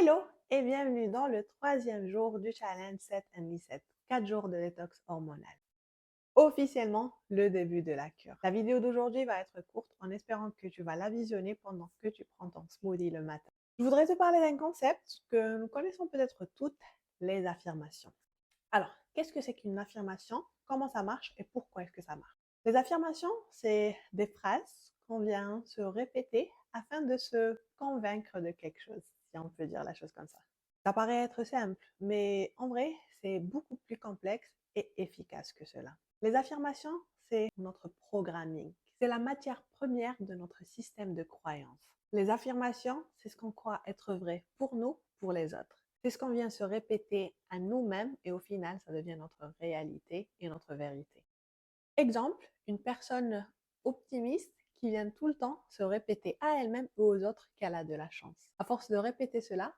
Hello et bienvenue dans le troisième jour du challenge 7 and Reset, 4 jours de détox hormonal. Officiellement, le début de la cure. La vidéo d'aujourd'hui va être courte en espérant que tu vas la visionner pendant que tu prends ton smoothie le matin. Je voudrais te parler d'un concept que nous connaissons peut-être toutes, les affirmations. Alors, qu'est-ce que c'est qu'une affirmation? Comment ça marche et pourquoi est-ce que ça marche? Les affirmations, c'est des phrases qu'on vient se répéter afin de se convaincre de quelque chose, si on peut dire la chose comme ça. Ça paraît être simple, mais en vrai, c'est beaucoup plus complexe et efficace que cela. Les affirmations, c'est notre programming. C'est la matière première de notre système de croyance. Les affirmations, c'est ce qu'on croit être vrai pour nous, pour les autres. C'est ce qu'on vient se répéter à nous-mêmes et au final, ça devient notre réalité et notre vérité. Exemple, une personne optimiste qui vient tout le temps se répéter à elle-même et aux autres qu'elle a de la chance. À force de répéter cela,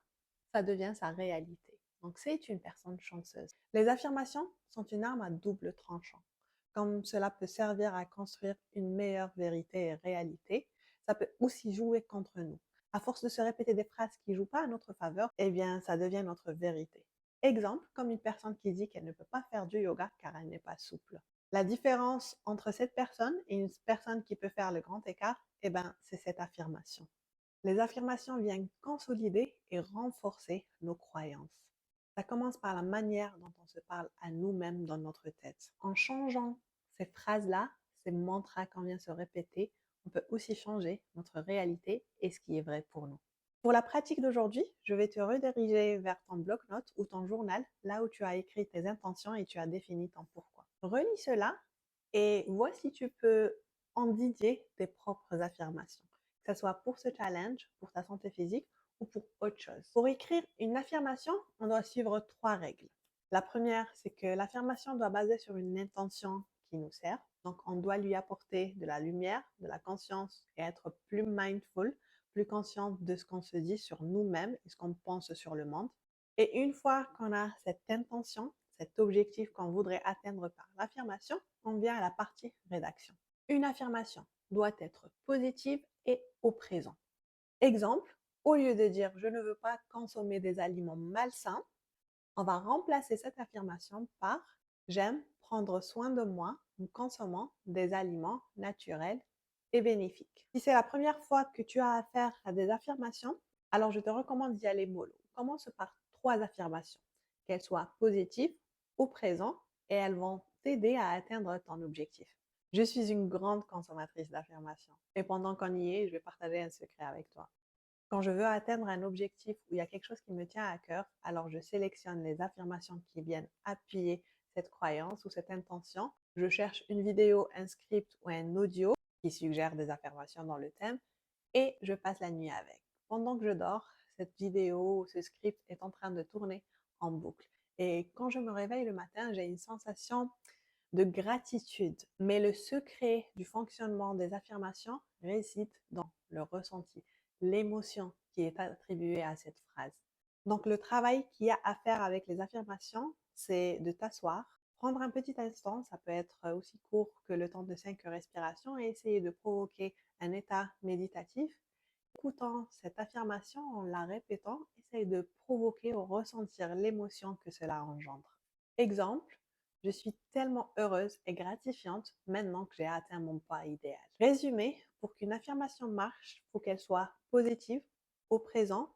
ça devient sa réalité. Donc c'est une personne chanceuse. Les affirmations sont une arme à double tranchant. Comme cela peut servir à construire une meilleure vérité et réalité, ça peut aussi jouer contre nous. À force de se répéter des phrases qui ne jouent pas à notre faveur, eh bien, ça devient notre vérité. Exemple, comme une personne qui dit qu'elle ne peut pas faire du yoga car elle n'est pas souple. La différence entre cette personne et une personne qui peut faire le grand écart, eh ben, c'est cette affirmation. Les affirmations viennent consolider et renforcer nos croyances. Ça commence par la manière dont on se parle à nous-mêmes dans notre tête. En changeant ces phrases-là, ces mantras qu'on vient se répéter, on peut aussi changer notre réalité et ce qui est vrai pour nous. Pour la pratique d'aujourd'hui, je vais te rediriger vers ton bloc-notes ou ton journal, là où tu as écrit tes intentions et tu as défini ton pourquoi. Relis cela et vois si tu peux en didier tes propres affirmations, que ce soit pour ce challenge, pour ta santé physique ou pour autre chose. Pour écrire une affirmation, on doit suivre 3 règles. La première, c'est que l'affirmation doit baser sur une intention qui nous sert. Donc, on doit lui apporter de la lumière, de la conscience et être plus mindful, plus conscient de ce qu'on se dit sur nous-mêmes et ce qu'on pense sur le monde. Et une fois qu'on a cette intention, cet objectif qu'on voudrait atteindre par l'affirmation, on vient à la partie rédaction. Une affirmation doit être positive et au présent. Exemple, au lieu de dire je ne veux pas consommer des aliments malsains, on va remplacer cette affirmation par j'aime prendre soin de moi en consommant des aliments naturels et bénéfiques. Si c'est la première fois que tu as affaire à des affirmations, alors je te recommande d'y aller mollo. Commence par 3 affirmations, qu'elles soient positives au présent et elles vont t'aider à atteindre ton objectif. Je suis une grande consommatrice d'affirmations et pendant qu'on y est, je vais partager un secret avec toi. Quand je veux atteindre un objectif où il y a quelque chose qui me tient à cœur, alors je sélectionne les affirmations qui viennent appuyer cette croyance ou cette intention. Je cherche une vidéo, un script ou un audio qui suggère des affirmations dans le thème et je passe la nuit avec. Pendant que je dors, cette vidéo ou ce script est en train de tourner en boucle. Et quand je me réveille le matin, j'ai une sensation de gratitude. Mais le secret du fonctionnement des affirmations réside dans le ressenti, l'émotion qui est attribuée à cette phrase. Donc le travail qu'il y a à faire avec les affirmations, c'est de t'asseoir, prendre un petit instant, ça peut être aussi court que le temps de 5 respirations et essayer de provoquer un état méditatif. Écoutant cette affirmation, en la répétant, essaye de provoquer ou ressentir l'émotion que cela engendre. Exemple, je suis tellement heureuse et gratifiante maintenant que j'ai atteint mon poids idéal. Résumé, pour qu'une affirmation marche, il faut qu'elle soit positive, au présent,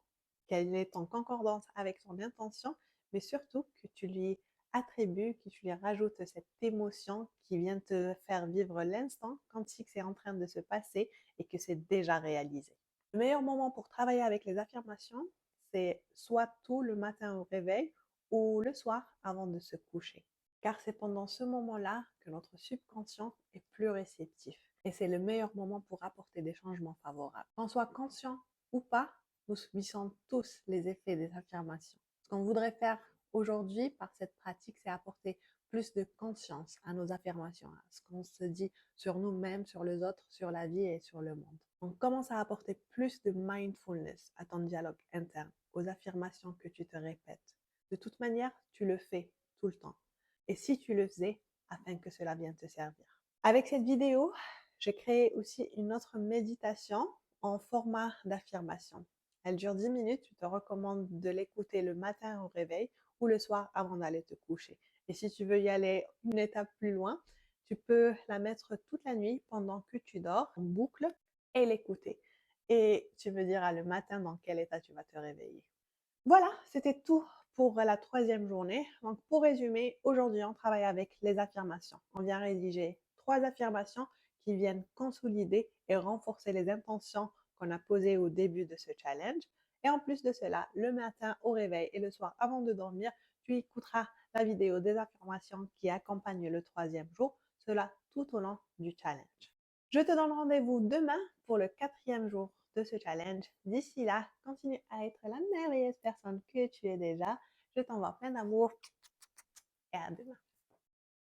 qu'elle est en concordance avec ton intention, mais surtout que tu lui attribues, que tu lui rajoutes cette émotion qui vient te faire vivre l'instant comme si c'est en train de se passer et que c'est déjà réalisé. Le meilleur moment pour travailler avec les affirmations, c'est soit tôt le matin au réveil ou le soir avant de se coucher. Car c'est pendant ce moment-là que notre subconscient est plus réceptif. Et c'est le meilleur moment pour apporter des changements favorables. Qu'on soit conscient ou pas, nous subissons tous les effets des affirmations. Ce qu'on voudrait faire aujourd'hui par cette pratique, c'est apporter plus de conscience à nos affirmations, à ce qu'on se dit sur nous-mêmes, sur les autres, sur la vie et sur le monde. On commence à apporter plus de mindfulness à ton dialogue interne, aux affirmations que tu te répètes. De toute manière, tu le fais tout le temps. Et si tu le faisais, afin que cela vienne te servir. Avec cette vidéo, j'ai créé aussi une autre méditation en format d'affirmation. Elle dure 10 minutes. Je te recommande de l'écouter le matin au réveil ou le soir avant d'aller te coucher. Et si tu veux y aller une étape plus loin, tu peux la mettre toute la nuit pendant que tu dors en boucle et l'écouter. Et tu me diras le matin dans quel état tu vas te réveiller. Voilà, c'était tout pour la troisième journée. Donc, pour résumer, aujourd'hui, on travaille avec les affirmations. On vient rédiger 3 affirmations qui viennent consolider et renforcer les intentions qu'on a posées au début de ce challenge. Et en plus de cela, le matin au réveil et le soir avant de dormir, tu écouteras la vidéo des affirmations qui accompagnent le troisième jour, cela tout au long du challenge. Je te donne rendez-vous demain pour le 4e jour de ce challenge. D'ici là, continue à être la merveilleuse personne que tu es déjà. Je t'envoie plein d'amour et à demain.